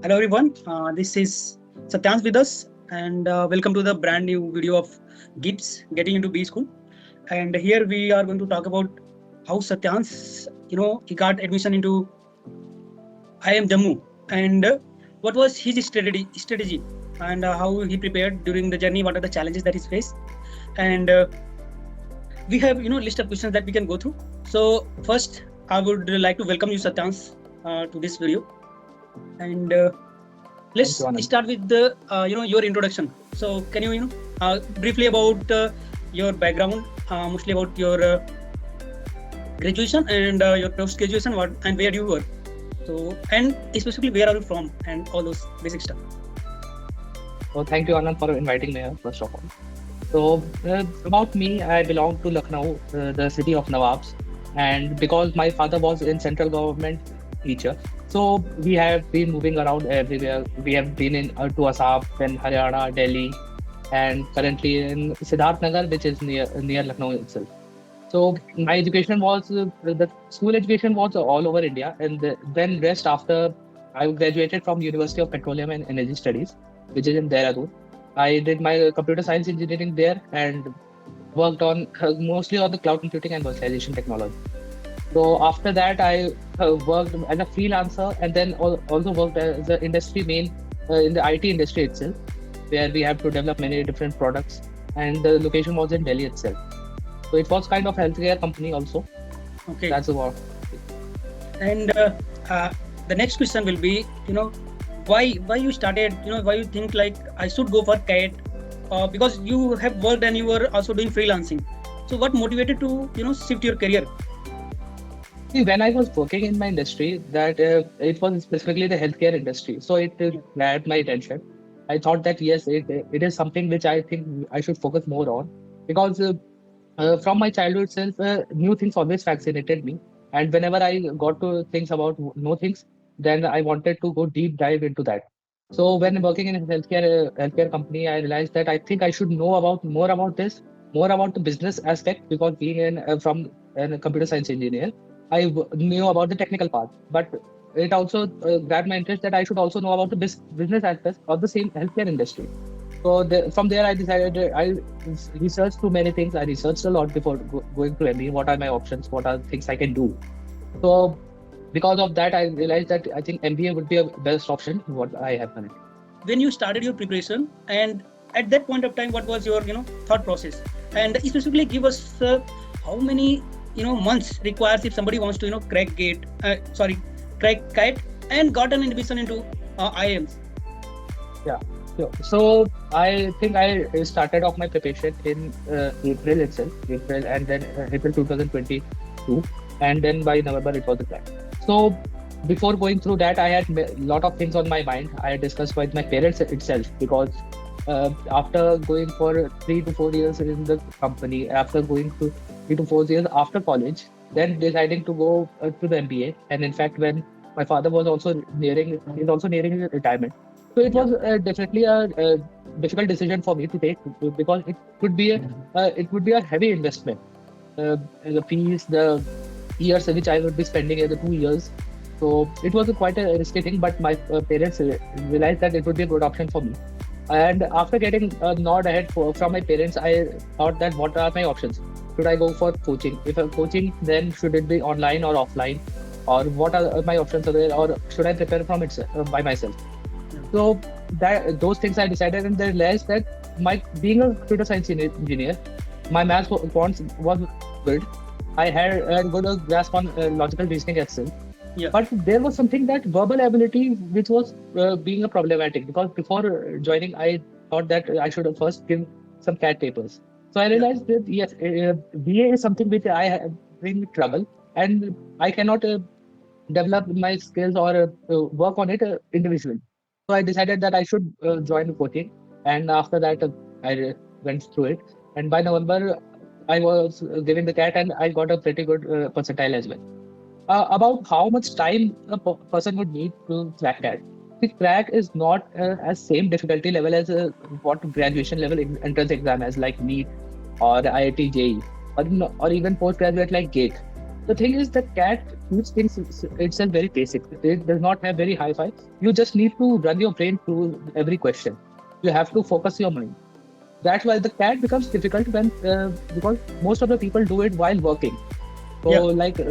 Hello everyone, this is Satyansh with us, and welcome to the brand new video of GIBS getting into B school. And here we are going to talk about how Satyansh, he got admission into IIM Jammu, and what was his strategy, and how he prepared during the journey. What are the challenges that he faced, and we have list of questions that we can go through. So first, I would like to welcome you, Satyansh, to this video, and Thank let's you, Anand. start with the your introduction. So can you briefly about your background, mostly about your graduation and your post graduation, what and where you were. So and especially where are you from and all those basic stuff. So thank you, Anand, for inviting me here, first of all. So about me, I belong to Lucknow, the city of Nawabs, and because my father was in central government teacher, so we have been moving around everywhere. We have been in to Assam, then Haryana, Delhi, and currently in Siddharth Nagar, which is near Lucknow itself. So my education was the school education was all over India, and then rest after I graduated from University of Petroleum and Energy Studies, which is in Dehradun. I did my computer science engineering there and worked on mostly on the cloud computing and virtualization technology. So after that, I worked as a freelancer and then also worked as an industry main in the IT industry itself, where we have to develop many different products. And the location was in Delhi itself. So it was kind of healthcare company also. Okay. That's about. And uh, the next question will be, why you started, why you think like I should go for CAT, because you have worked and you were also doing freelancing. So what motivated to shift your career? See, when I was working in my industry, that it was specifically the healthcare industry, so it grabbed my attention. I thought that yes, it is something which I think I should focus more on because from my childhood itself, new things always fascinated me, and whenever I got to things about new things, then I wanted to go deep dive into that. So when working in a healthcare company, I realized that I think I should know about more about this, more about the business aspect because being from a computer science engineer, knew about the technical part, but it also grabbed my interest that I should also know about the business aspects of the same healthcare industry. So from there, I decided I researched too many things. I researched a lot before going to MBA. What are my options? What are things I can do? So because of that, I realized that I think MBA would be a best option. What I have done. When you started your preparation, and at that point of time, what was your thought process? And specifically, give us how many months requires if somebody wants to crack gate, crack kite and got an admission into IIMs. Yeah. So I think I started off my preparation in April itself, April and then April 2022, and then by November it was a plan. So before going through that, I had a lot of things on my mind. I had discussed with my parents itself because after going for 3 to 4 years in the company, after going to 3 to 4 years after college, then deciding to go to the MBA, and in fact when my father was also he's also nearing his retirement. So it was definitely a difficult decision for me to take because it would be a heavy investment. The fees, the years which I would be spending in the 2 years. So it was quite a risky thing, but my parents realized that it would be a good option for me. And after getting a nod ahead from my parents, I thought that what are my options? Should I go for coaching? If I'm coaching, then should it be online or offline? Or what are my options are there? Or should I prepare from it by myself? So that those things I decided, and then realized that my being a computer science engineer, my maths was good. I had a good grasp on logical reasoning itself. Yeah. But there was something that verbal ability which was being a problematic because before joining, I thought that I should first give some CAT papers. So I realized that yes, BA is something which I have been trouble, and I cannot develop my skills or work on it individually. So I decided that I should join coaching, and after that I went through it. And by November, I was giving the CAT, and I got a pretty good percentile as well. About how much time a person would need to crack CAT. The crack is not as same difficulty level as what graduation level entrance exam has like NEET or IIT JEE or even postgraduate like GATE. The thing is that cat keeps things itself very basic. It does not have very high-fi. You just need to run your brain through every question. You have to focus your mind. That's why the cat becomes difficult when because most of the people do it while working. So Yeah. like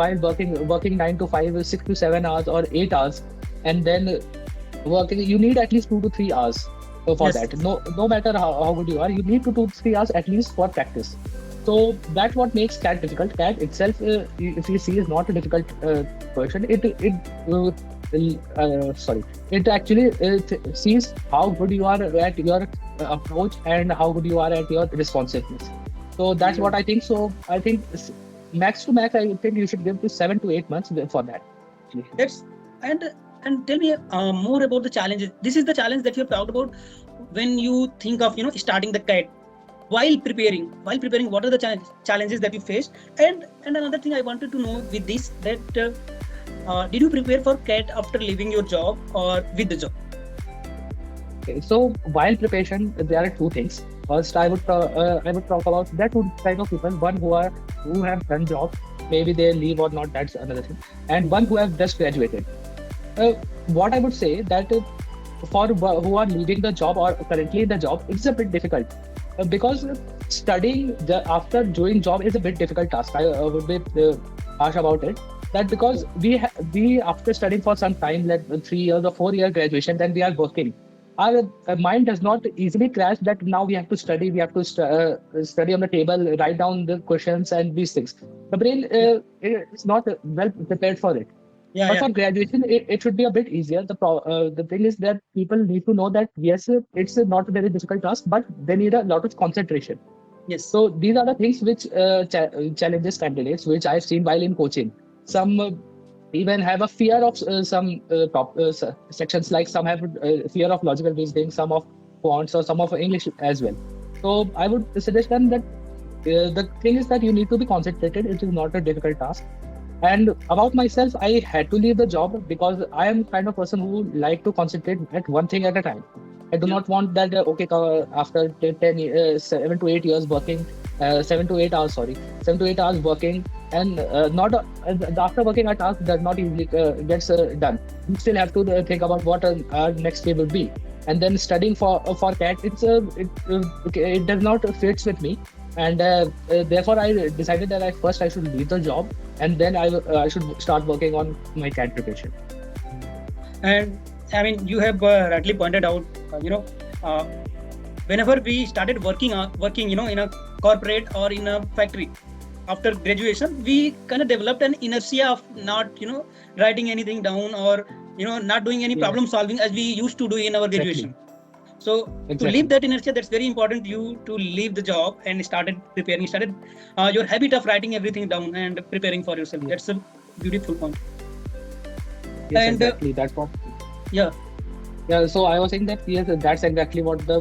while working 9 to 5, 6 to 7 hours or 8 hours, and then working, you need at least 2 to 3 hours for Yes. that. No matter how good you are, you need 2 to 3 hours at least for practice. So that's what makes cat difficult. Cat itself, if you see, is not a difficult question. Sorry, it actually sees how good you are at your approach and how good you are at your responsiveness. So that's Yeah. what I think. So I think max to max, I think you should give to 7 to 8 months for that. That's and and tell me more about the challenges. This is the challenge that you have talked about when you think of starting the cat while preparing. What are the challenges that you faced? And another thing I wanted to know with this, that did you prepare for cat after leaving your job or with the job? Okay, so while preparation, there are two things. First, I would talk about there are two type of people. One who have done job, maybe they leave or not. That's another thing. And one who have just graduated. Uh, what I would say that for who are leaving the job or currently in the job, it's a bit difficult because studying after doing job is a bit difficult task. I would be harsh about it. That because we after studying for some time, like 3 years or 4 year graduation, then we are working. Our mind does not easily crash that now we have to study. We have to study on the table, write down the questions and these things. The brain Yeah. is not well prepared for it. Yeah. But Yeah. for graduation, it should be a bit easier. The thing is that people need to know that yes, it's not a very difficult task, but they need a lot of concentration. Yes. So these are the things which challenges candidates, which I've seen while in coaching. Some even have a fear of some sections, like some have fear of logical reasoning, some of fonts, or some of English as well. So I would suggest them that the thing is that you need to be concentrated. It is not a difficult task. And about myself, I had to leave the job because I am kind of person who like to concentrate at one thing at a time. I do Yeah. not want that after 7 to 8 years working, 7 to 8 hours, sorry, 7 to 8 hours working, and not after working a task does not easily gets done. You still have to think about what our next day will be, and then studying for CAT, it does not fits with me, and therefore I decided that I should leave the job, and then I should start working on my CAT preparation. And I mean, you have rightly pointed out, uh, whenever we started working, in a corporate or in a factory after graduation, we kind of developed an inertia of not, writing anything down, or, not doing any Yeah, problem solving as we used to do in our exactly, graduation. So to leave exactly. that inertia, that's very important. You to leave the job and started your habit of writing everything down and preparing for yourself. Yeah, That's a beautiful point. yes, And exactly. That's what. yeah, Yeah, so I was saying that yes, that's exactly what the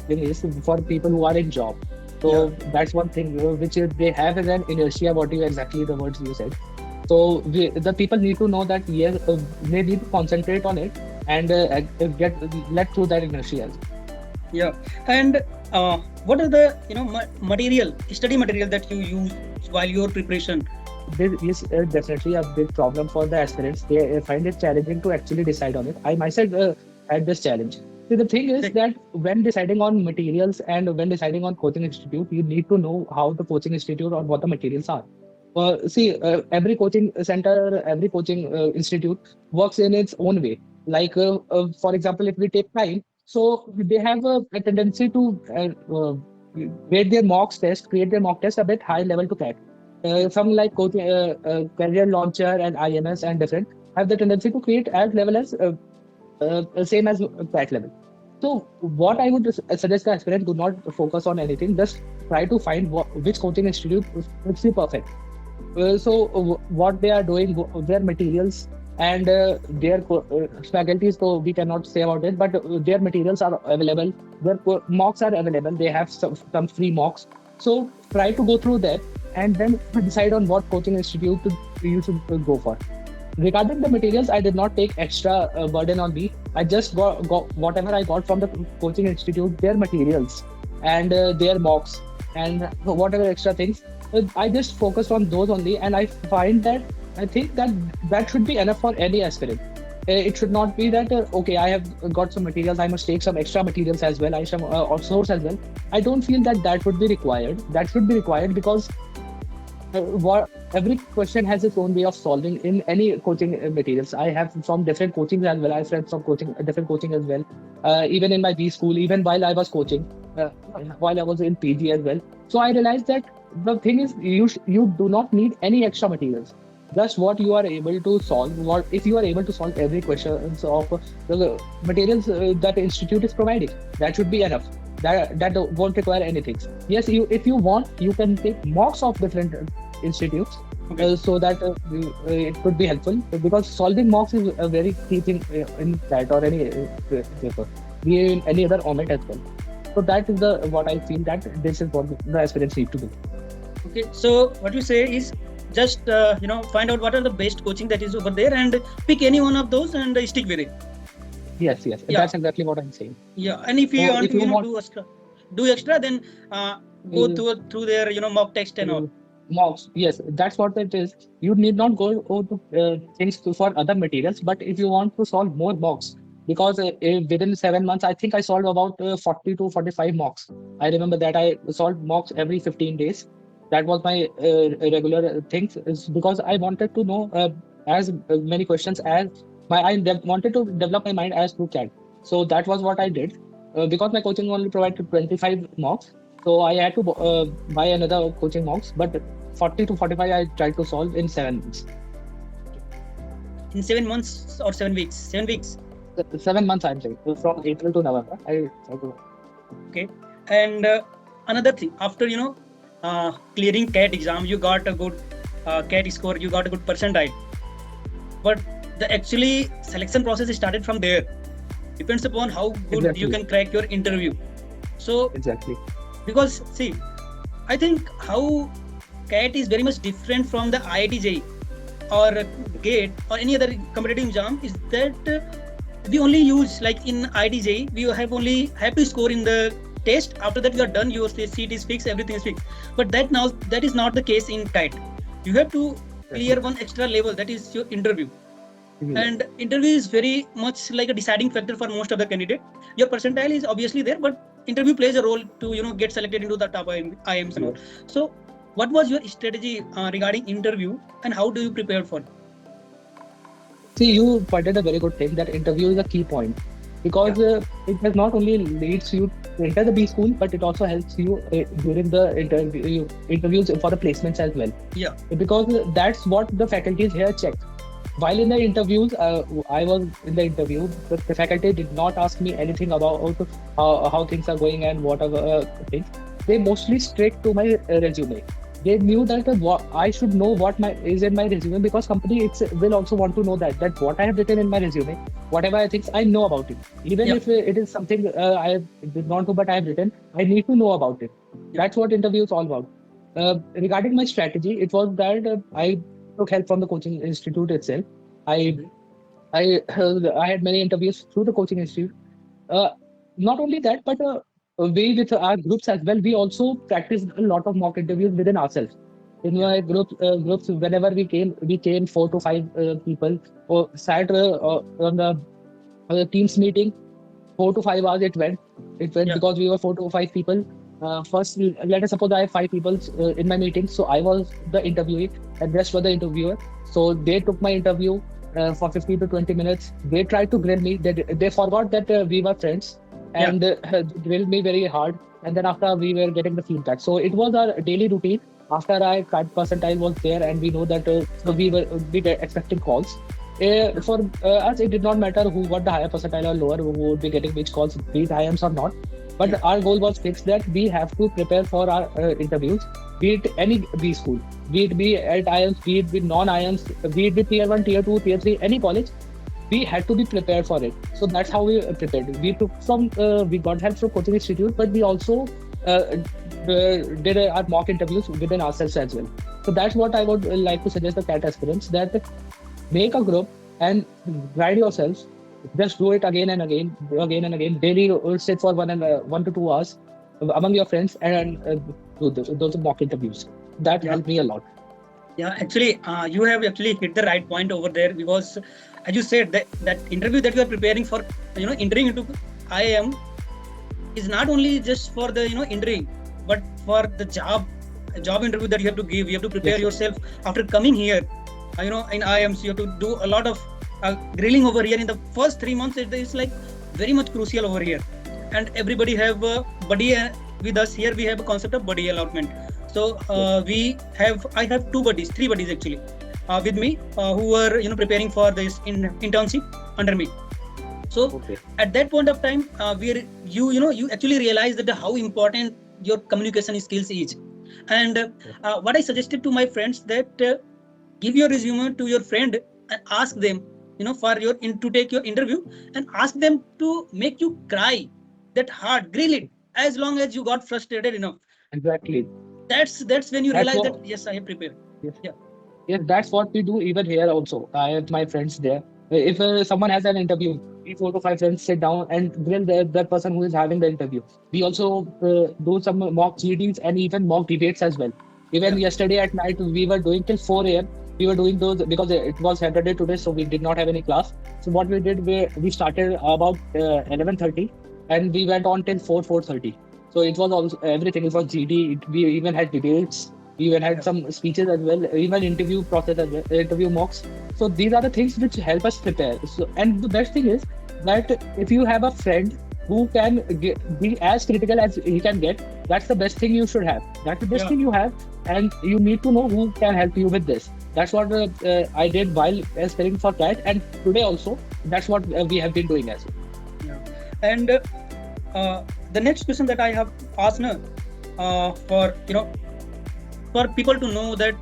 thing is for people who are in job. yeah, So that's one thing which they have as an inertia. What you exactly the words you said. So the people need to know that yes, they need to concentrate on it and get let through that inertia. yeah. And what are the study material that you use while your preparation? This is definitely a big problem for the aspirants. They find it challenging to actually decide on it. I myself had this challenge. See, the thing is Like, that when deciding on materials and when deciding on coaching institute, you need to know how the coaching institute or what the materials are. See, every coaching center, every coaching institute works in its own way. Like, for example, if we take time, so they have a tendency to create their mock test a bit high level to crack. Some like coaching, career launcher and IMS and different have the tendency to create as level as same as crack level. So what I would suggest the aspirant do not focus on anything. Just try to find which coaching institute fits you perfect. What they are doing, their materials and their faculties, so we cannot say about it, but their materials are available. Their mocks are available. They have some free mocks. So try to go through that and then decide on what coaching institute you should go for. Regarding the materials, I did not take extra burden on me. I just got whatever I got from the coaching institute, their materials and their mocks and whatever extra things. I just focused on those only, and I think that that should be enough for any aspirant. It should not be that okay, I have got some materials, I must take some extra materials as well, I should outsource as well. I don't feel that that would be required. That should be required because what every question has its own way of solving in any coaching materials. I have from different coachings as well. I have friends from coaching different coaching as well. Even in my B school, even while I was coaching, while I was in PG as well. So I realized that the thing is you do not need any extra materials. Just what you are able to solve. What if you are able to solve every question of the materials that the institute is providing? That should be enough. That won't require anything. Yes, you if you want, you can take mocks of different institutes, Okay. so that it could be helpful, because solving mocks is a very key thing in that or any paper, be in any other omet as well. So that is the what I feel that this is what the aspirants need to do. Okay. So what you say is just find out what are the best coaching that is over there and pick any one of those and stick with it. Yes, Yeah. that's exactly what I'm saying. Yeah. And if you So want if to you want do extra, then go uh, through their mock text and all. mocks, yes, that's what it is. You need not go over to for other materials, but if you want to solve more mocks, because within 7 months, I think I solved about 40 to 45 mocks. I remember that I solved mocks every 15 days. That was my regular thing, is because I wanted to know as many questions as wanted to develop my mind as to CAD. So that was what I did. Because my coaching only provided 25 mocks, so I had to buy another coaching mocks, but 40 to 45 I tried to solve in 7 months. In 7 months or 7 weeks? 7 weeks. 7 months, I'm saying, from April to November. I tried to. Okay. And another thing, after clearing CAT exam, you got a good CAT score, you got a good percentile. But the actually selection process is started from there. Depends upon how good you Exactly. can crack your interview. So Exactly. because see, I think how CAT is very much different from the IIT JEE or GATE or any other competitive exam is that we only use, like in IIT JEE, we have to score in the test. After that, you are done. Your seat is fixed. Everything is fixed. But that is not the case in CAT. You have to clear one extra level. That is your interview. Yes. And interview is very much like a deciding factor for most of the candidate. Your percentile is obviously there, but interview plays a role to get selected into the top IIMs and all. So what was your strategy regarding interview and how do you prepare for it? See, you pointed a very good thing that interview is a key point, because it has not only leads you to enter the B school, but it also helps you during the interviews for the placements as well. Yeah. Because that's what the faculties here check. While in the interviews, I was in the interview, the faculty did not ask me anything about how things are going and what are things. They mostly straight to my resume. They knew that I should know what my is in my resume, because company will also want to know that what I have written in my resume, whatever I think I know about it. Even Yeah. if it is something I did not know but I have written, I need to know about it. That's what interview is all about. Regarding my strategy, it was that I took help from the coaching institute itself. I I had many interviews through the coaching institute. Uh, Not only that, but we with our groups as well, we also practiced a lot of mock interviews within ourselves. In my groups, whenever we came 4 to 5 people, or sat on the teams meeting. 4 to 5 hours it went Yeah. because we were 4 to 5 people. First, let us suppose I have 5 people in my meeting, so I was the interviewee and rest were the interviewer. So they took my interview for 15 to 20 minutes. They tried to grill me. They forgot that we were friends, Yeah. and grilled me very hard. And then after, we were getting the feedback. So it was our daily routine. After our card percentile was there, and we know that so we were expecting calls. For us, it did not matter who got the higher percentile or lower, who would be getting which calls, be it IIMs or not. But Yeah. our goal was fixed that we have to prepare for our interviews, be it any B school, be it be at IIMs, be it with non-IIMs, be it with tier 1, tier 2, tier 3, any college. We had to be prepared for it. So that's how we prepared. We got help from coaching institute, but we also did our mock interviews within ourselves as well. So that's what I would like to suggest the CAT aspirants, that make a group and grind yourselves. Just do it again and again, again and again. Daily, sit for 1 to 2 hours among your friends and do those mock interviews. That Yeah. helped me a lot. Yeah, actually, you have actually hit the right point over there because, as you said, that interview that you are preparing for, entering into IIM is not only just for the entering, but for the job interview that you have to give. You have to prepare Yes, sir. yourself after coming here. In IIMs, you have to do a lot of grilling over here. In the first 3 months, it is like very much crucial over here, and everybody have a buddy with us here. We have a concept of buddy allotment. So Yes. I have two buddies, three buddies actually, with me, who were preparing for this internship under me. So Okay. at that point of time, where you actually realize that how important your communication skills is. And what I suggested to my friends that give your resume to your friend and ask them, for to take your interview, and ask them to make you cry that hard, grill it as long as you got frustrated enough. Exactly. That's when you That's realize what. that yes, I have prepared. Yes. Yeah. Yes, that's what we do even here also. I have my friends there. If someone has an interview, we 4 to 5 friends sit down and grill that person who is having the interview. We also do some mock GDs and even mock debates as well. Even Yeah. yesterday at night, we were doing till 4 a.m. We were doing those because it was Saturday today, so we did not have any class. So what we did, we started about 11:30 and we went on till 4:30. So it was also everything. It was GD. We even had debates, we even had Yeah. some speeches as well, even interview process as well, interview mocks. So these are the things which help us prepare. So, and the best thing is that if you have a friend who can be as critical as he can get, that's the best thing you should have. That's the best Yeah. thing you have, and you need to know who can help you with this. That's what I did while studying for that, and today also. That's what we have been doing as well. Yeah. And the next question that I have asked now, for for people to know that,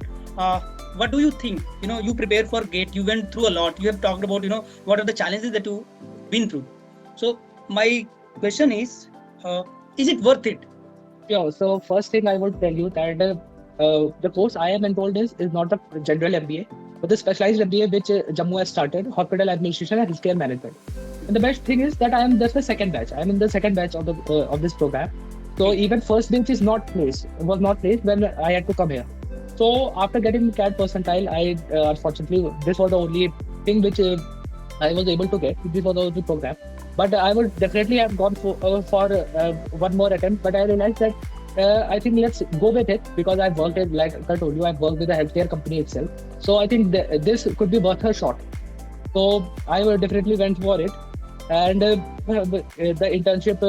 what do you think, you prepare for gate, you went through a lot, you have talked about what are the challenges that you've been through. So my question is it worth it? Yeah, so first thing I would tell you that the course I am enrolled is not the general MBA, but the specialized MBA which Jammu has started, Hospital Administration and Healthcare Management. And the best thing is that I am just the second batch. I am in the second batch of this program. So Okay. even first bench is not placed, was not placed when I had to come here. So after getting CAT percentile, I unfortunately this was the only thing which I was able to get. This was the only program, but I would definitely have gone for one more attempt. But I realized that I think let's go with it because I've worked it, like I told you, I've worked with a healthcare company itself. So I think this could be worth a shot. So I definitely went for it, and the internship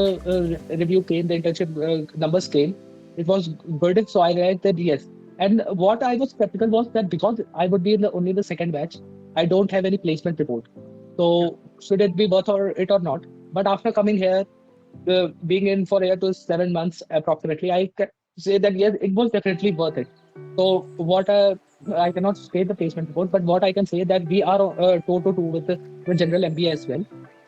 review came, the internship numbers came. It was good, so I realized that yes. And what I was skeptical was that because I would be in only the second batch, I don't have any placement report. Yeah. So should it be worth it or not? But after coming here, being in for 8 to 7 months approximately, I can say that yes, it was definitely worth it. So what I cannot say the placement report, but what I can say that we are toe to toe with the general MBA as well.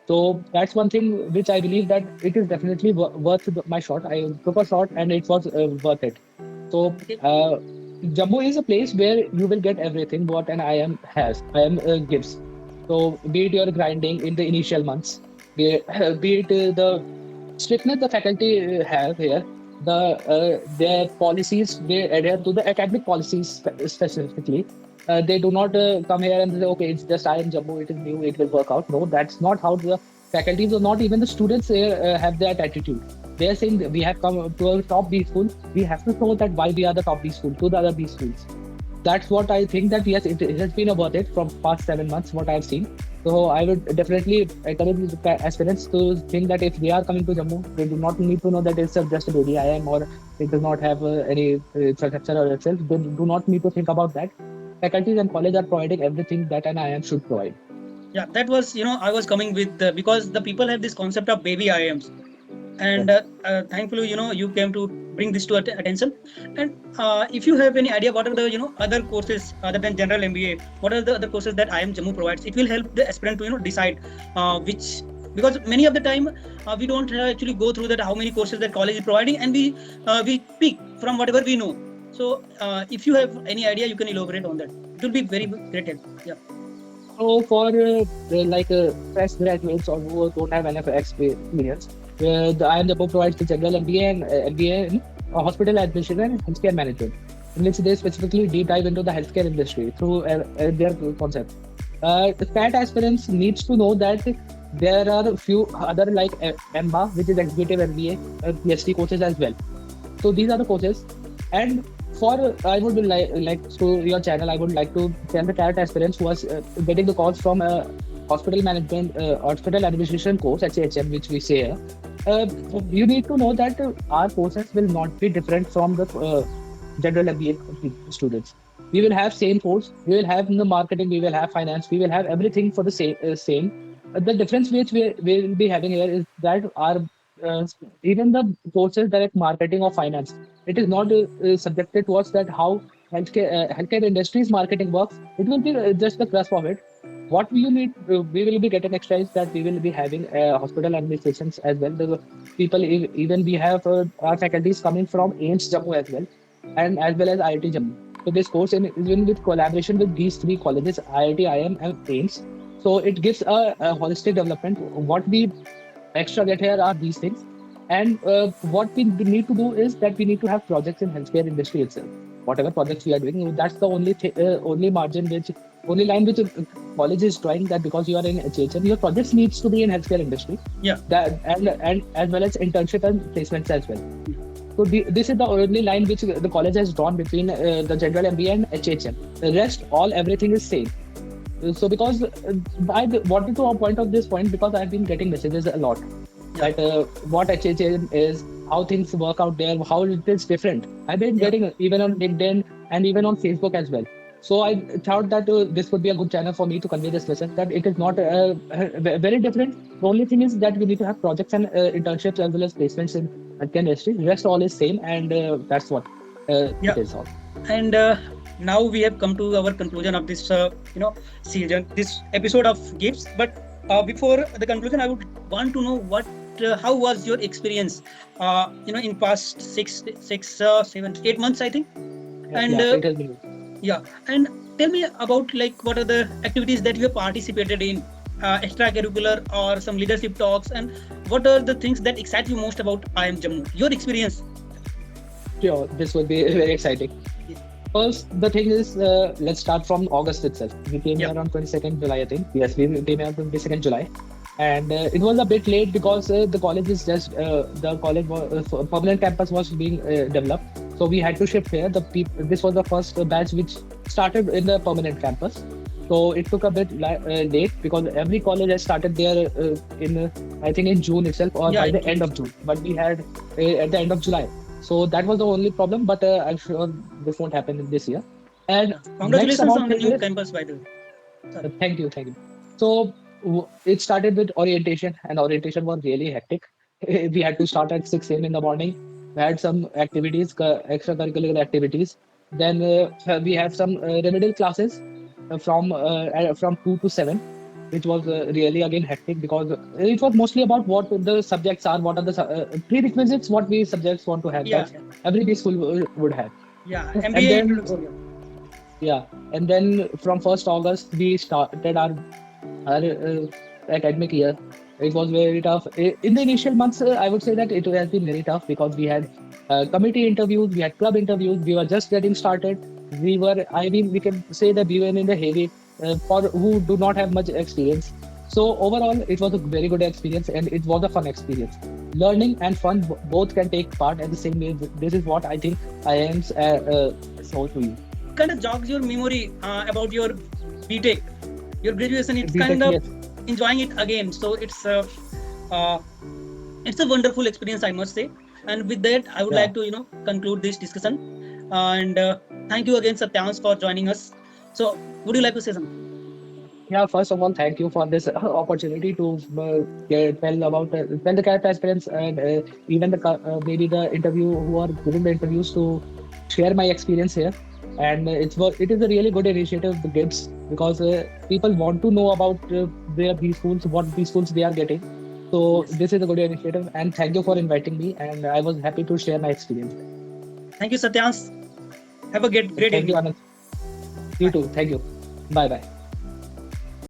So that's one thing which I believe that it is definitely worth my shot. I took a shot and it was worth it. So Okay. Jammu is a place where you will get everything what an IIM has. IIM gives. So be it your grinding in the initial months, be it the strictness the faculty have here, their policies, they adhere to the academic policies specifically. They do not come here and say, okay, it's just IIM Jammu, it is new, it will work out. No, that's not how the faculties or not even the students have that attitude. They are saying that we have come to a top B school, we have to show that why we are the top B school to the other B schools. That's what I think that yes, it has been worth it from past 7 months, what I've seen. So I would definitely encourage the aspirants to think that if they are coming to Jammu, they do not need to know that it's just a baby IIM or it does not have any infrastructure or itself. They do not need to think about that. Faculties and college are providing everything that an IIM should provide. Yeah, that was, I was coming with, because the people have this concept of baby IIMs, Yes. and thankfully, you came to bring this to attention. And if you have any idea what are the other courses other than general MBA, what are the other courses that IIM Jammu provides, it will help the aspirant to decide which, because many of the time we don't actually go through that how many courses that college is providing, and we pick from whatever we know. So if you have any idea, you can elaborate on that. It will be very great help. Yeah. So for fresh graduates or who don't have enough experience, the IIM Jammu provides the general MBA and MBA in hospital administration and healthcare management. in which they specifically deep dive into the healthcare industry through their concept. The CAT aspirants needs to know that there are a few other like EMBA, which is Executive MBA, PhD courses as well. So these are the courses. And for I would like to your channel, I would like to tell the CAT aspirants who was getting the calls from hospital administration course, HHM, which we say here. Uh, you need to know that our courses will not be different from the general MBA students. We will have same course. We will have the marketing. We will have finance. We will have everything for the same. The difference which we will be having here is that our uh, even the courses direct marketing or finance, it is not subjected towards that how healthcare industry's marketing works. It will be just the crust of it. What we will be getting extra is that we will be having hospital administrations as well. The people, even we have our faculties coming from IIMS Jammu as well, and as well as IIT Jammu. So this course is in with collaboration with these three colleges, IIT, IIM, and AIMS. So it gives a holistic development. What we extra get here are these things, and what we need to do is that we need to have projects in healthcare industry itself. Whatever projects we are doing, that's the only margin which only line which college is drawing, that because you are in HHM, your projects needs to be in healthcare industry. Yeah. That and as well as internship and placements as well. So this is the only line which the college has drawn between the general MBA and HHM. The rest, all everything is same. So because I wanted to point out this point because I've been getting messages a lot that what HHM is, how things work out there, how it is different. I've been getting even on LinkedIn and even on Facebook as well. So I thought that this would be a good channel for me to convey this message that it is not very different. The only thing is that we need to have projects and internships as well as placements in healthcare industry. The rest all is same, and that's what it is all. And now we have come to our conclusion of this season, this episode of GIBS. But before the conclusion, I would want to know how was your experience in past 7, 8 months, I think. And and tell me about like what are the activities that you have participated in, extracurricular or some leadership talks, and what are the things that excite you most about IIM Jammu, your experience? Sure, this would be very exciting. First, the thing is, let's start from August itself. We came here on 22nd July, I think. Yes, we came here on 22nd July. And it was a bit late because the college is just, the college permanent campus was being developed. So we had to shift here. This was the first batch which started in the permanent campus. So it took a bit late because every college has started there I think in June itself or by the end of June. But we had at the end of July. So that was the only problem, but I'm sure this won't happen this year. And congratulations on the new campus, by the way. Thank you. So it started with orientation, and orientation was really hectic. We had to start at 6 a.m. in the morning. We had some activities, extracurricular activities. Then we have some remedial classes from 2 to 7. Which was really again hectic because it was mostly about what the subjects are, what are the prerequisites, what we subjects want to have. Every school would have. MBA. And then from 1st August we started our academic year. It was very tough. In the initial months, I would say that it has been very tough because we had committee interviews, we had club interviews, we were just getting started. We can say that we were in the heavy for who do not have much experience. So overall, it was a very good experience and it was a fun experience. Learning and fun both can take part at the same way. This is what I think IIMs show to you. Kind of jogs your memory about your BTech, your graduation. It's BTech, kind of enjoying it again. So it's a wonderful experience, I must say. And with that, I would like to conclude this discussion. And thank you again, Satyansh, for joining us. So, would you like to say something? Yeah, first of all, thank you for this opportunity to tell the CAT aspirants and even maybe the interview who are giving the interviews to share my experience here. And it is a really good initiative, the GIBS, because people want to know about these schools, what these schools they are getting. So this is a good initiative, and thank you for inviting me. And I was happy to share my experience. Thank you, Satyansh. Have a great Thank you, Anand. You too. Thank you. Bye bye.